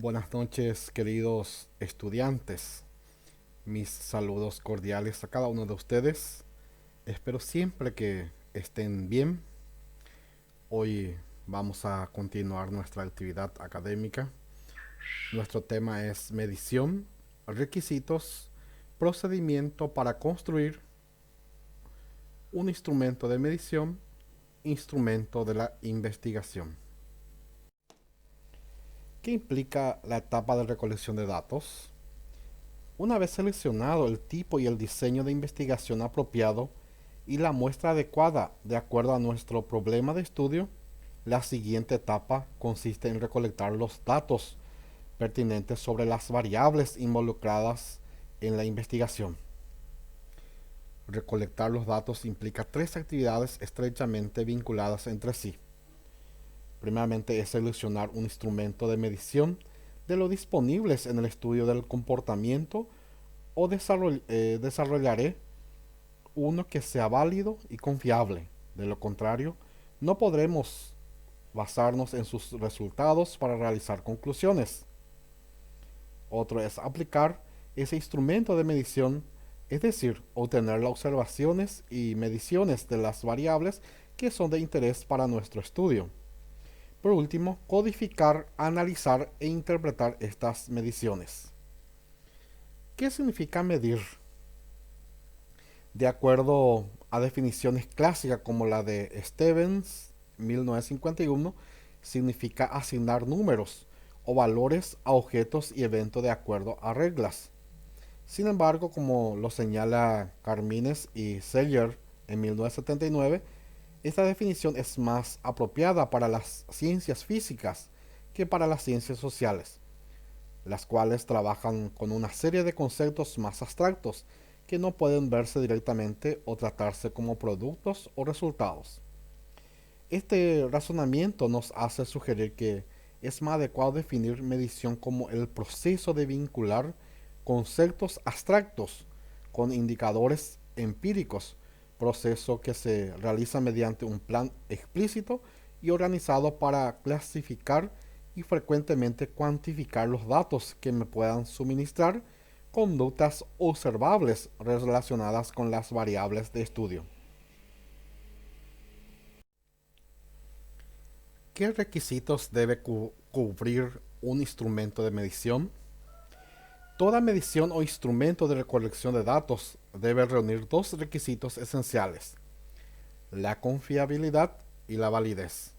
Buenas noches, queridos estudiantes. Mis saludos cordiales a cada uno de ustedes. Espero siempre que estén bien. Hoy vamos a continuar nuestra actividad académica. Nuestro tema es medición, requisitos, procedimiento para construir un instrumento de medición, instrumento de la investigación. ¿Qué implica la etapa de recolección de datos? Una vez seleccionado el tipo y el diseño de investigación apropiado y la muestra adecuada de acuerdo a nuestro problema de estudio, la siguiente etapa consiste en recolectar los datos pertinentes sobre las variables involucradas en la investigación. Recolectar los datos implica tres actividades estrechamente vinculadas entre sí. Primeramente es seleccionar un instrumento de medición de lo disponibles en el estudio del comportamiento o desarrollaré uno que sea válido y confiable. De lo contrario, no podremos basarnos en sus resultados para realizar conclusiones. Otro es aplicar ese instrumento de medición, es decir, obtener las observaciones y mediciones de las variables que son de interés para nuestro estudio. Por último, codificar, analizar e interpretar estas mediciones. ¿Qué significa medir? De acuerdo a definiciones clásicas como la de Stevens, 1951, significa asignar números o valores a objetos y eventos de acuerdo a reglas. Sin embargo, como lo señala Carmines y Seller en 1979, esta definición es más apropiada para las ciencias físicas que para las ciencias sociales, las cuales trabajan con una serie de conceptos más abstractos que no pueden verse directamente o tratarse como productos o resultados. Este razonamiento nos hace sugerir que es más adecuado definir medición como el proceso de vincular conceptos abstractos con indicadores empíricos, proceso que se realiza mediante un plan explícito y organizado para clasificar y frecuentemente cuantificar los datos que me puedan suministrar conductas observables relacionadas con las variables de estudio. ¿Qué requisitos debe cubrir un instrumento de medición? Toda medición o instrumento de recolección de datos debe reunir dos requisitos esenciales: la confiabilidad y la validez.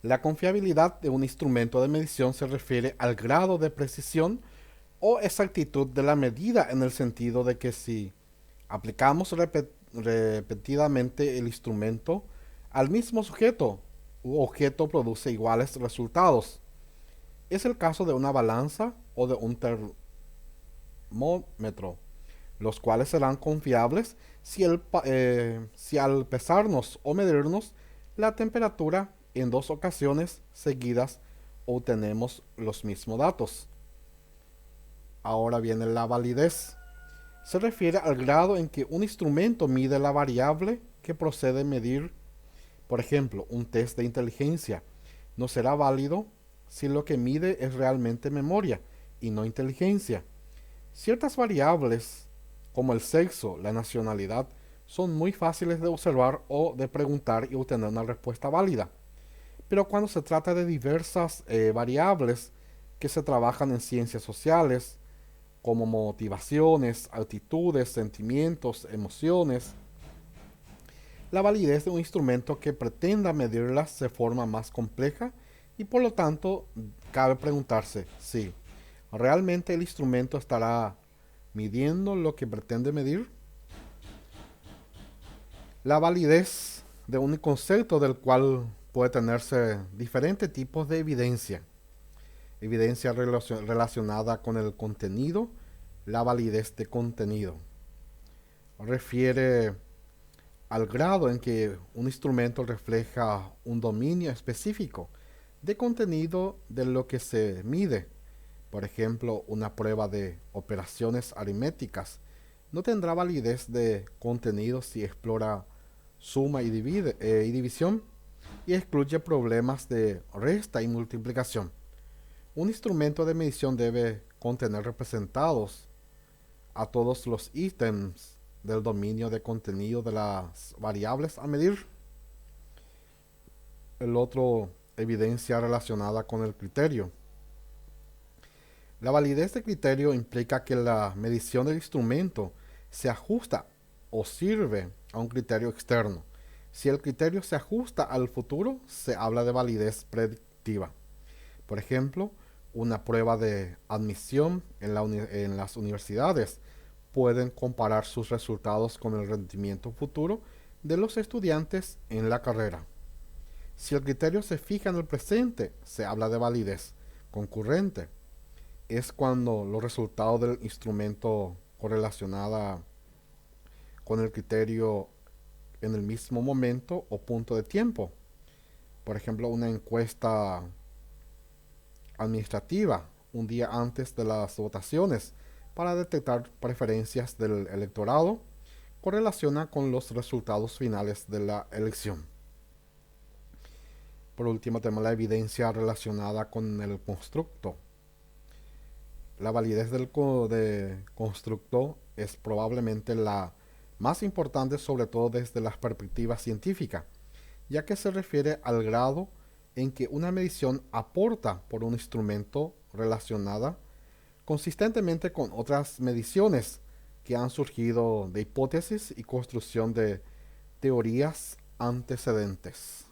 La confiabilidad de un instrumento de medición se refiere al grado de precisión o exactitud de la medida, en el sentido de que si aplicamos repetidamente el instrumento al mismo sujeto u objeto produce iguales resultados. Es el caso de una balanza o de un termómetro, los cuales serán confiables si al pesarnos o medirnos la temperatura en dos ocasiones seguidas obtenemos los mismos datos. Ahora viene la validez. Se refiere al grado en que un instrumento mide la variable que procede a medir. Por ejemplo, un test de inteligencia no será válido si lo que mide es realmente memoria y no inteligencia. Ciertas variables, como el sexo, la nacionalidad, son muy fáciles de observar o de preguntar y obtener una respuesta válida. Pero cuando se trata de diversas variables que se trabajan en ciencias sociales, como motivaciones, actitudes, sentimientos, emociones, la validez de un instrumento que pretenda medirlas se forma más compleja y por lo tanto cabe preguntarse si realmente el instrumento estará midiendo lo que pretende medir. La validez de un concepto del cual puede tenerse diferentes tipos de evidencia. Evidencia relacionada con el contenido, la validez de contenido. Refiere al grado en que un instrumento refleja un dominio específico de contenido de lo que se mide. Por ejemplo, una prueba de operaciones aritméticas no tendrá validez de contenido si explora suma y división y excluye problemas de resta y multiplicación. Un instrumento de medición debe contener representados a todos los ítems del dominio de contenido de las variables a medir. El otro, evidencia relacionada con el criterio. La validez de criterio implica que la medición del instrumento se ajusta o sirve a un criterio externo. Si el criterio se ajusta al futuro, se habla de validez predictiva. Por ejemplo, una prueba de admisión en las universidades pueden comparar sus resultados con el rendimiento futuro de los estudiantes en la carrera. Si el criterio se fija en el presente, se habla de validez concurrente. Es cuando los resultados del instrumento correlacionada con el criterio en el mismo momento o punto de tiempo. Por ejemplo, una encuesta administrativa un día antes de las votaciones para detectar preferencias del electorado correlaciona con los resultados finales de la elección. Por último, tenemos la evidencia relacionada con el constructo. La validez del constructo es probablemente la más importante, sobre todo desde la perspectiva científica, ya que se refiere al grado en que una medición aporta por un instrumento relacionada consistentemente con otras mediciones que han surgido de hipótesis y construcción de teorías antecedentes.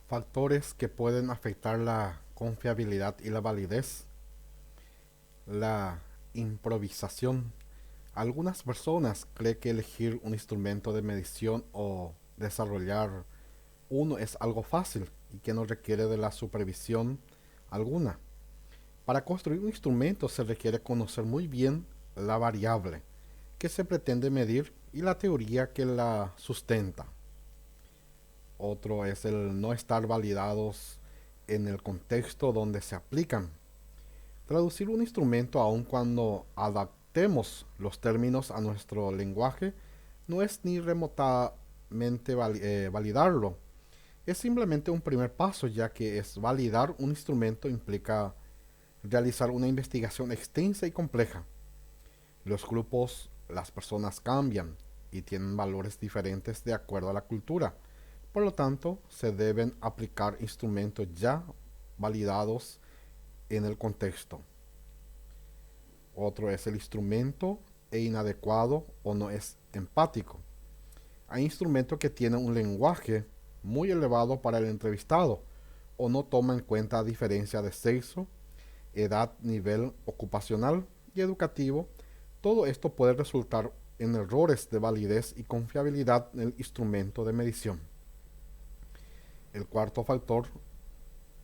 Factores que pueden afectar la confiabilidad y la validez. La improvisación. Algunas personas creen que elegir un instrumento de medición o desarrollar uno es algo fácil y que no requiere de la supervisión alguna. Para construir un instrumento se requiere conocer muy bien la variable que se pretende medir y la teoría que la sustenta. Otro es el no estar validados en el contexto donde se aplican. Traducir un instrumento aun cuando adaptemos los términos a nuestro lenguaje no es ni remotamente validarlo. Es simplemente un primer paso, ya que es validar un instrumento implica realizar una investigación extensa y compleja. Los grupos, las personas cambian y tienen valores diferentes de acuerdo a la cultura. Por lo tanto, se deben aplicar instrumentos ya validados en el contexto. Otro es el instrumento es inadecuado o no es empático. Hay instrumentos que tienen un lenguaje muy elevado para el entrevistado o no toma en cuenta diferencia de sexo, edad, nivel ocupacional y educativo. Todo esto puede resultar en errores de validez y confiabilidad del instrumento de medición. El cuarto factor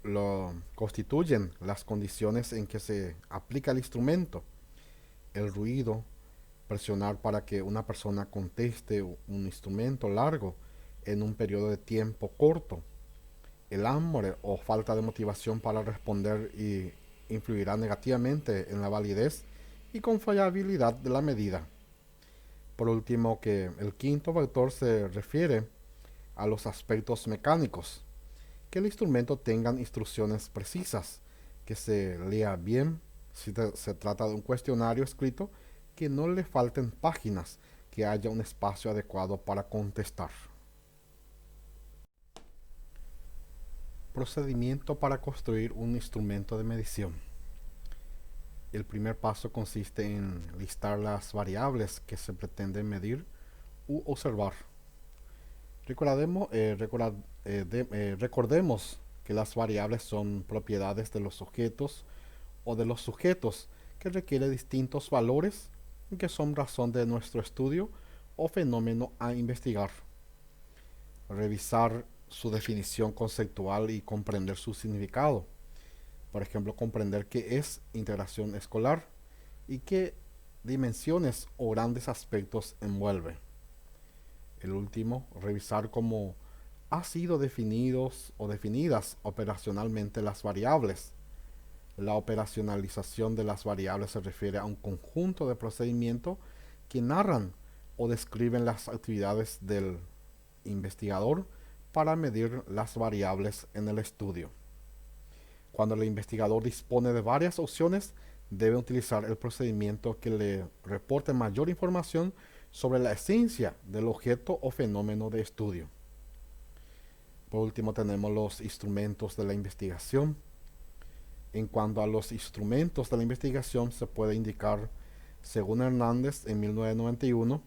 lo constituyen las condiciones en que se aplica el instrumento. El ruido, presionar para que una persona conteste un instrumento largo en un periodo de tiempo corto. El hambre o falta de motivación para responder y influirá negativamente en la validez y confiabilidad de la medida. Por último, que el quinto factor se refiere a los aspectos mecánicos. Que el instrumento tenga instrucciones precisas, que se lea bien si se trata de un cuestionario escrito, que no le falten páginas, que haya un espacio adecuado para contestar. Procedimiento para construir un instrumento de medición. El primer paso consiste en listar las variables que se pretenden medir u observar. Recordemos que las variables son propiedades de los objetos o de los sujetos que requieren distintos valores y que son razón de nuestro estudio o fenómeno a investigar. Revisar su definición conceptual y comprender su significado. Por ejemplo, comprender qué es integración escolar y qué dimensiones o grandes aspectos envuelve. El último, revisar cómo ha sido definidos o definidas operacionalmente las variables. La operacionalización de las variables se refiere a un conjunto de procedimientos que narran o describen las actividades del investigador para medir las variables en el estudio. Cuando el investigador dispone de varias opciones, debe utilizar el procedimiento que le reporte mayor información sobre la esencia del objeto o fenómeno de estudio. Por último, tenemos los instrumentos de la investigación. En cuanto a los instrumentos de la investigación, se puede indicar, según Hernández en 1991,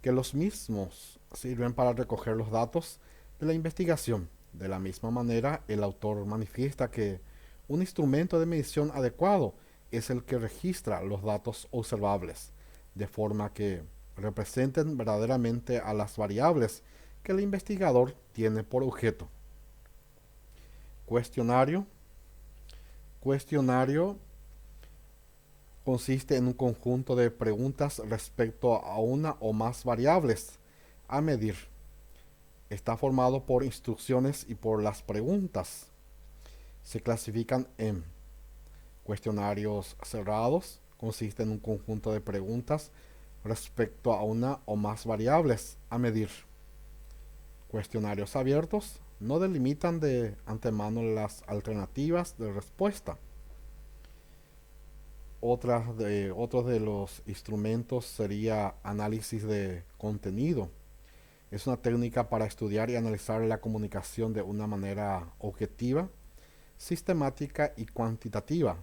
que los mismos sirven para recoger los datos de la investigación. De la misma manera, el autor manifiesta que un instrumento de medición adecuado es el que registra los datos observables, de forma que representen verdaderamente a las variables que el investigador tiene por objeto. Cuestionario. Cuestionario consiste en un conjunto de preguntas respecto a una o más variables a medir. Está formado por instrucciones y por las preguntas. Se clasifican en cuestionarios cerrados, consiste en un conjunto de preguntas respecto a una o más variables a medir. Cuestionarios abiertos no delimitan de antemano las alternativas de respuesta. Otros de los instrumentos sería análisis de contenido. Es una técnica para estudiar y analizar la comunicación de una manera objetiva, sistemática y cuantitativa.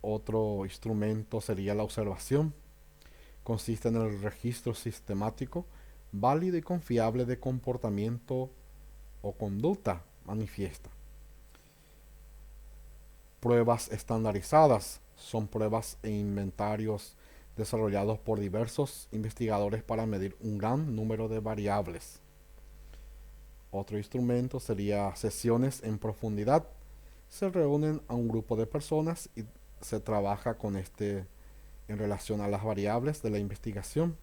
Otro instrumento sería la observación. Consiste en el registro sistemático, válido y confiable de comportamiento o conducta manifiesta. Pruebas estandarizadas son pruebas e inventarios desarrollados por diversos investigadores para medir un gran número de variables. Otro instrumento sería sesiones en profundidad. Se reúnen a un grupo de personas y se trabaja con este en relación a las variables de la investigación.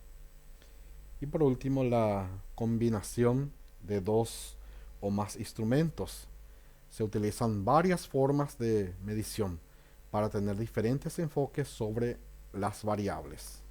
Y por último, la combinación de dos o más instrumentos. Se utilizan varias formas de medición para tener diferentes enfoques sobre las variables.